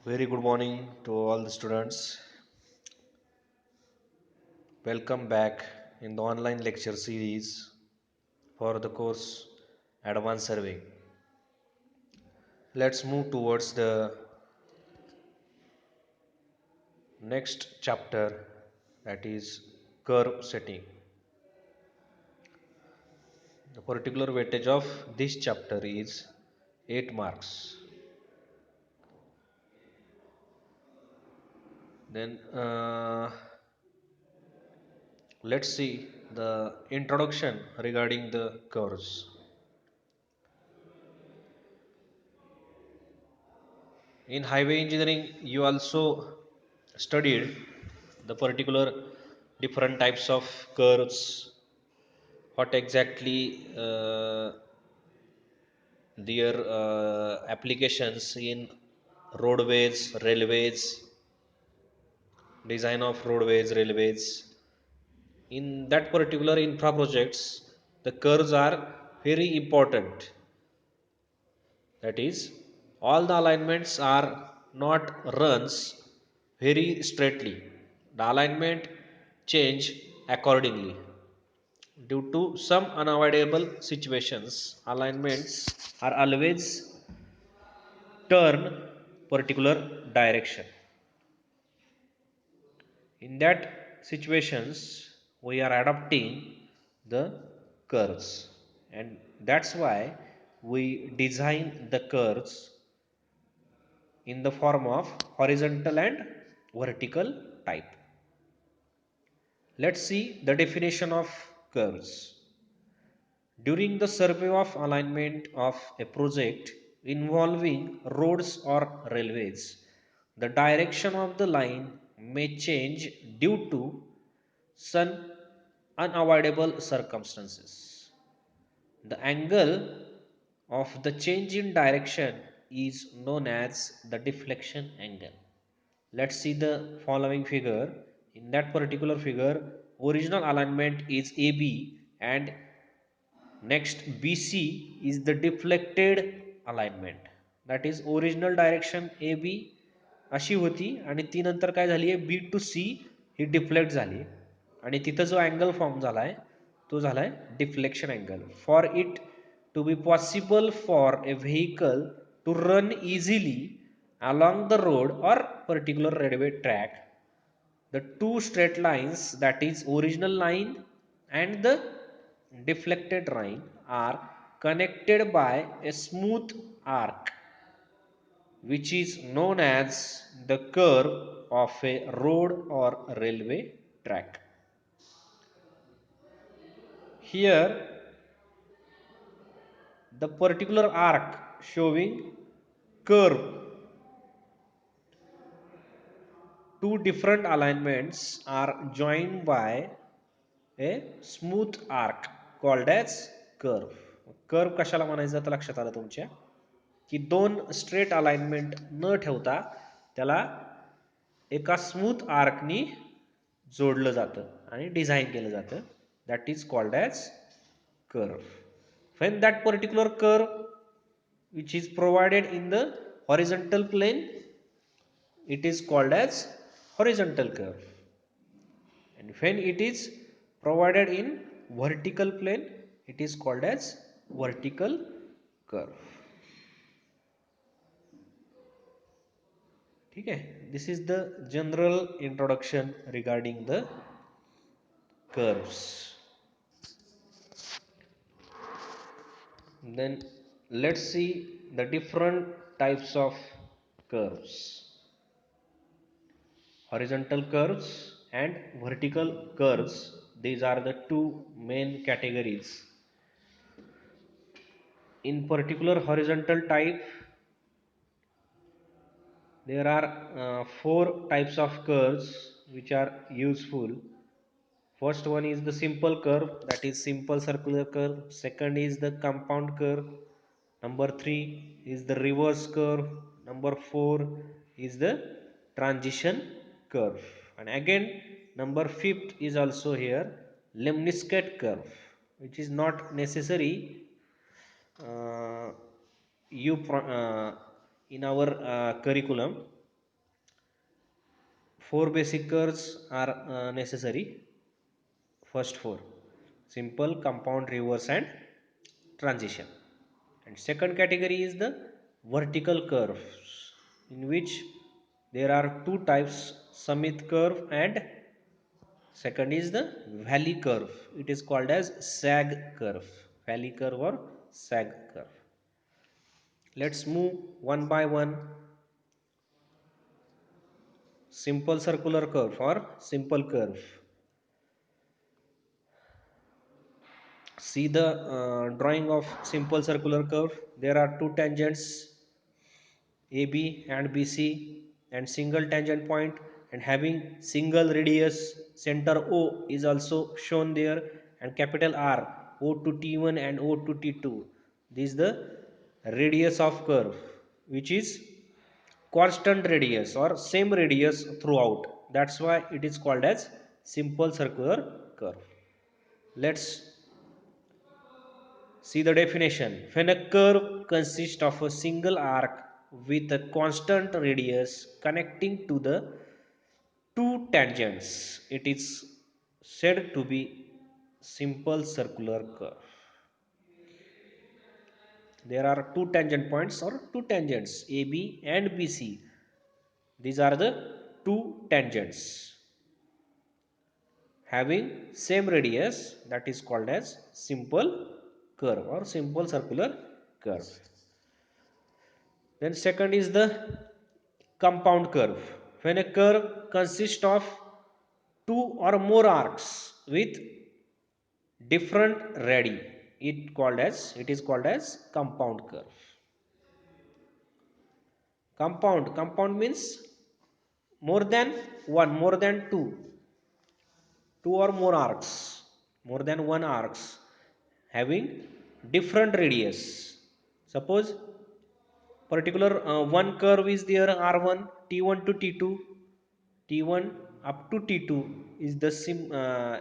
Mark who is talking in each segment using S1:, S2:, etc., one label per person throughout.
S1: Very good morning to all the students. Welcome back in the online lecture series for the course Advanced Surveying. Let's move towards the next chapter, that is curve setting. The particular weightage of this chapter is 8 marks. Then let's see the introduction regarding the curves. In highway engineering, you also studied the particular different types of curves, what exactly their applications in roadways, railways, design of roadways, railways. In that particular infra projects, the curves are very important. That is, all the alignments are not runs very straightly. The alignment change accordingly. Due to some unavoidable situations, alignments are always turn particular direction. In that situations, we are adopting the curves, and that's why we design the curves in the form of horizontal and vertical type. Let's see the definition of curves. During the survey of alignment of a project involving roads or railways, the direction of the line may change due to some unavoidable circumstances. The angle of the change in direction is known as the deflection angle. Let's see the following figure. In that particular figure, original alignment is AB and next BC is the deflected alignment. That is original direction AB अशी होती आणि ती नंतर काय झाली आहे B to C ही deflect झाली आणि तिथं जो अँगल फॉर्म झालाय तो झालाय deflection angle for it to be possible for a vehicle to run easily along the road or particular railway track, the two straight lines, that is original line and the deflected line, are connected by a smooth arc which is known as the curve of a road or railway track. Here the particular arc showing curve, two different alignments are joined by a smooth arc called as curve. Curve कशाला म्हणायचं तर लक्षात आलं तुमच्या की दोन straight alignment न ठेवता त्याला एका स्मूथ आर्कनी जोडलं जातं आणि डिझाइन केलं जातं. That is called as curve. When that particular curve which is provided in the horizontal plane, it is called as horizontal curve, and when it is provided in vertical plane, it is called as vertical curve. ठीक है, this is the general introduction regarding the curves. Then let's see the different types of curves. Horizontal curves and vertical curves, these are the two main categories. In particular horizontal type, there are four types of curves which are useful. First one is the simple curve, that is simple circular curve. Second is the compound curve. Number 3 is the reverse curve. Number 4 is the transition curve. And again, number 5th is also here, lemniscate curve, which is not necessary uh, you in our curriculum. Four basic curves are necessary. First four: simple, compound, reverse and transition. And second category is the vertical curves, in which there are two types: summit curve and second is the valley curve. It is called as sag curve. Valley curve or sag curve. Let's move one by one. Simple circular curve or simple curve. See the drawing of simple circular curve. There are two tangents AB and BC and single tangent point, and having single radius. Center O is also shown there, and capital R, O to T1 and O to T2. This is the radius of curve, which is constant radius or same radius throughout. That's why it is called as simple circular curve. Let's see the definition. When a curve consists of a single arc with a constant radius connecting to the two tangents, it is said to be simple circular curve. There are two tangent points or two tangents AB and BC. These are the two tangents having same radius, that is called as simple curve or simple circular curve. Then second is the compound curve. When a curve consists of two or more arcs with different radii, it is called as compound curve. Compound means more than one, more than two or more arcs, more than one arcs having different radius. Suppose particular one curve is there, R1, T1 to T2, T1 up to T2 is the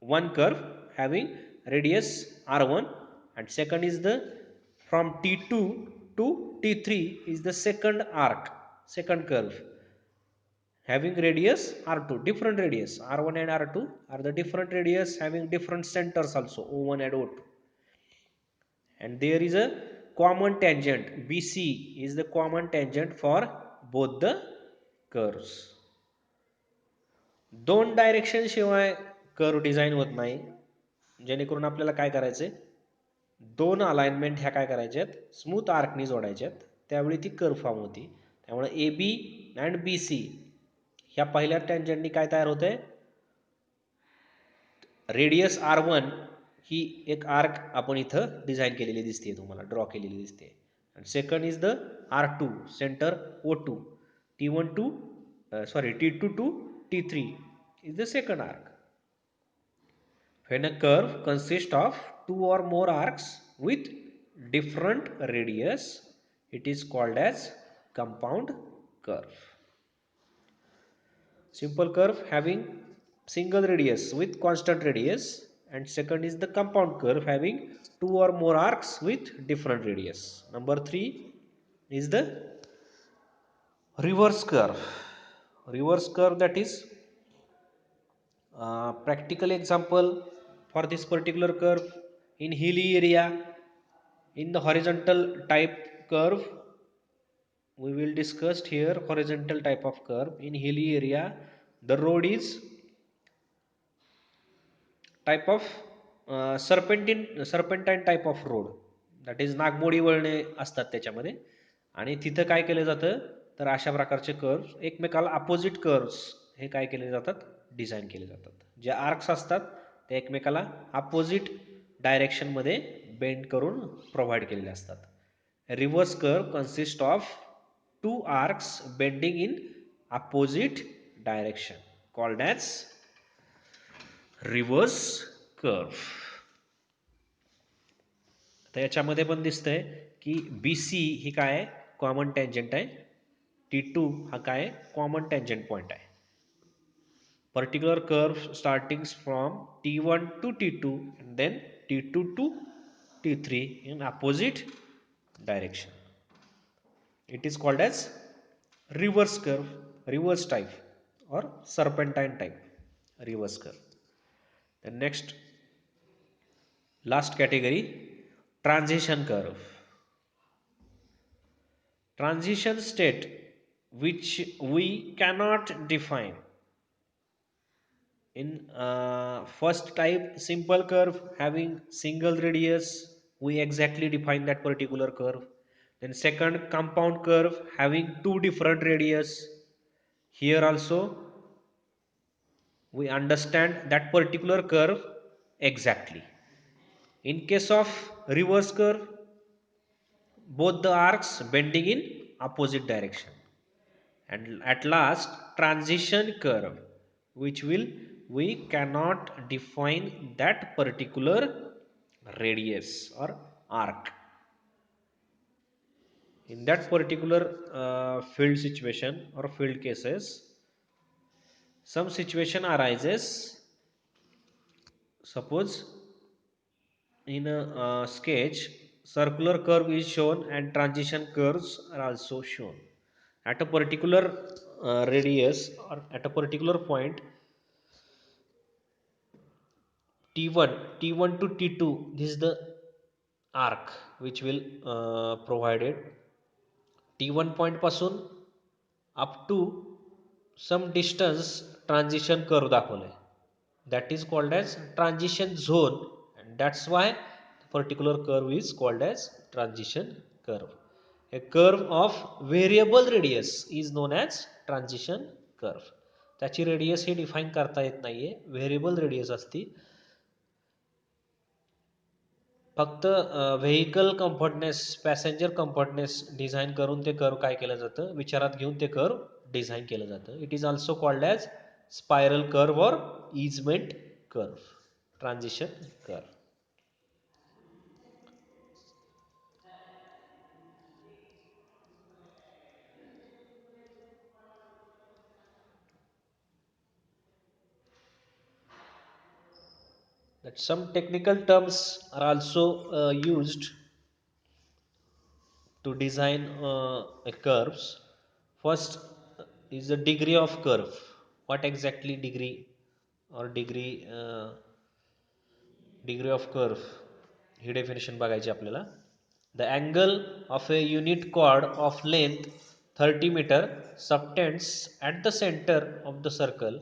S1: one curve having radius R1, and second is the from T2 to T3 is the second arc, second curve having radius R2, different radius. R1 and R2 are the different radius having different centers also, O1 and O2. And there is a common tangent. BC is the common tangent for both the curves. दोन direction शिवाय curve design होत नाही. जेणेकरून आपल्याला काय करायचंय, दोन alignment ह्या काय करायच्यात, स्मूथ आर्कनी जोडायच्यात, त्यावेळी ती कर्व फॉर्म होती. त्यामुळे A B and B C ह्या पहिल्या टँजंटनी काय तयार होतंय, रेडियस R1 ही एक आर्क आपण इथं डिझाइन केलेली दिसते, तुम्हाला ड्रॉ केलेली दिसते. आणि second is the R2 centre O2, T1 to T2 to T3 is the second arc. When a curve consists of two or more arcs with different radius, it is called as compound curve. Simple curve having single radius with constant radius, and second is the compound curve having two or more arcs with different radius. Number 3 is the reverse curve. Reverse curve, that is practical example for this particular curve in hilly area. In the horizontal type curve, we will discuss here horizontal type of curve. In hilly area, the road is type of serpentine type of road, that is नागमोडी वळणे असतात त्याच्यामध्ये. आणि तिथं काय केलं जातं, तर अशा प्रकारचे कर्व्स एकमेकाला अपोजिट कर्व्स हे काय केले जातात, डिझाइन केले जातात. जे आर्क्स असतात ते एकमेकाला अपोजिट डायरेक्शन मध्ये बेंड करून प्रोव्हाइड केलेले असतात. Reverse curve consist of two arcs bending in opposite direction, called as reverse curve. तर याच्यामध्ये पण दिसतंय की BC ही काय कॉमन टँजंट आहे, T2 हा काय कॉमन टँजंट पॉइंट आहे. Particular curve starting from T1 to T2 and then T2 to T3 in opposite direction. It is called as reverse curve, reverse type or serpentine type reverse curve. The next last category, transition curve. Transition state which we cannot define. In first type, simple curve having single radius, we exactly define that particular curve. Then second, compound curve having two different radius. Here also we understand that particular curve exactly. In case of reverse curve, both the arcs bending in opposite direction. And at last, transition curve, which will we cannot define that particular radius or arc. In that particular field situation or field cases, some situation arises. Suppose in a sketch, circular curve is shown and transition curves are also shown at a particular radius or at a particular point t1 t1 to t2. This is the arc which will provided t1 point पासून up to some distance transition curve दाखवले, that is called as transition zone, and that's why the particular curve is called as transition curve. A curve of variable radius is known as transition curve. त्याची radius हे define करता येत नाहीये, variable radius असती. फक्त vehicle comfortness, passenger comfortness design करून ते curve काय केलं जातं, विचारात घेऊन ते कर्व डिझाईन केलं जातं. It is also called as spiral curve or easement curve, transition curve. That some technical terms are also used to design curves. First is the degree of curve. What exactly degree or degree of curve he definition बघायची आपल्याला. The angle of a unit chord of length 30 meter subtends at the center of the circle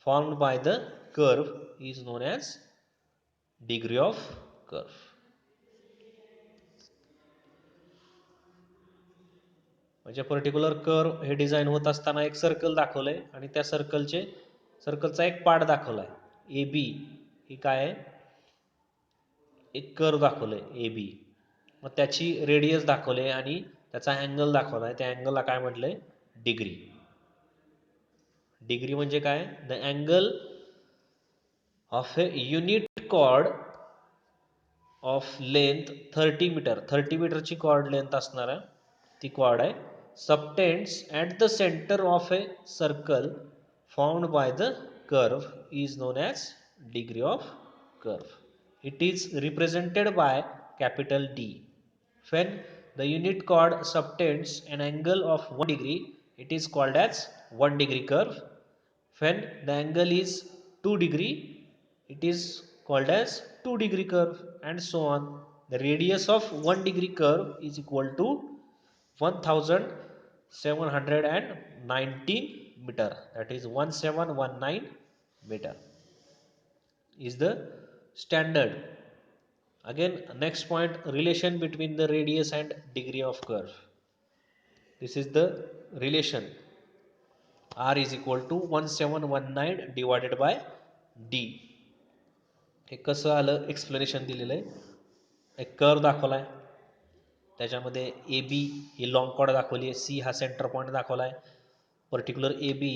S1: formed by the curve is known as degree of curve. म्हणजे particular curve हे design होत असताना एक circle दाखवलंय आणि त्या सर्कलचा एक पार्ट दाखवलाय ए B. ही काय आहे, एक कर्व दाखवलंय ए बी. मग त्याची रेडियस दाखवले आणि त्याचा अँगल दाखवलाय, त्या अँगलला काय म्हटलंय, डिग्री. डिग्री म्हणजे काय, the angle of a unit chord of length 30 metre. 30 मीटरची कॉर्ड लेंथ असणार आहे, ती कॉर्ड आहे. Subtends at the centre of a circle found by the curve is known as degree of curve. It is represented by capital D. When the unit chord subtends an angle of 1 degree, it is called as 1 degree curve. When the angle is 2 degree, it is called as 2 degree curve, and so on. The radius of 1 degree curve is equal to 1719 meter. That is 1719 meter is the standard. Again, next point, relation between the radius and degree of curve. This is the relation. R is equal to 1719 divided by D. हे कसं आलं, explanation दिलेलं आहे. एक curve दाखवलाय, त्याच्यामध्ये A B ही long chord दाखवली आहे, सी हा सेंटर पॉईंट दाखवला आहे. पर्टिक्युलर ए बी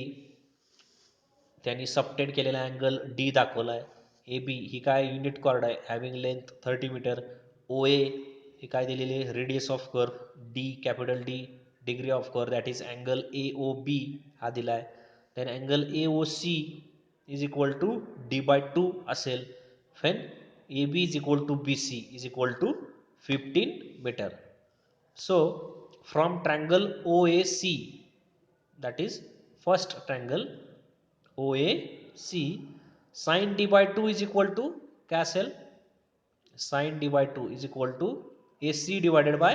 S1: त्यांनी सबटेंड केलेला अँगल डी दाखवला आहे. ए बी ही काय युनिट कॉर्ड आहे having length 30 metre. O A ही काय दिलेली आहे, radius of curve. D capital D degree of curve, that is angle A O B हा दिला आहे. Then angle A O C is equal to D by 2 असेल. Then A B is equal to B C is equal to 15 metre. So from triangle OAC, that is first triangle OAC, sin d by 2 is equal to cancel, sin d by 2 is equal to AC divided by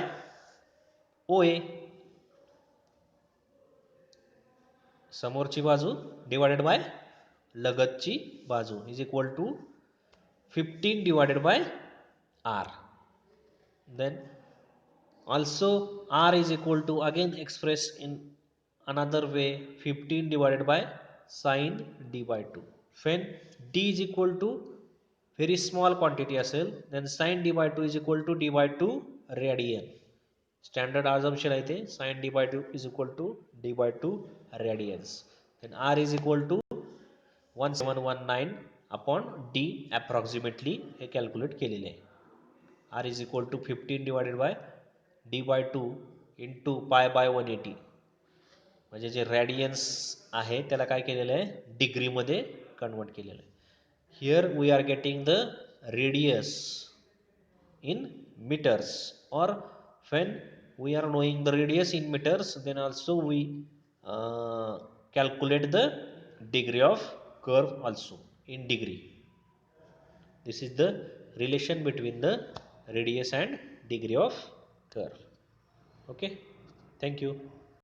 S1: OA, समोरची बाजू divided by लगतची बाजू is equal to 15 divided by R. Then also R is equal to again expressed in another way, 15 divided by sin d by 2. When d is equal to very small quantity असेल, then sin d by 2 is equal to d by 2 radian. Standard assumption आहे ते sin d by 2 is equal to d by 2 radians. Then R is equal to 1719 upon d approximately hey calculate केलेले आहे. R is equal to 15 divided by d by 2 into pi by 180, म्हणजे जे रॅडियन्स आहे त्याला काय केलेलं आहे डिग्रीमध्ये कन्वर्ट केलेलं आहे. Here we are getting the radius in meters, or when we are knowing the radius in meters, then also we calculate the degree of curve also in degree. This is the relation between the radius and degree of curve. Okay, thank you.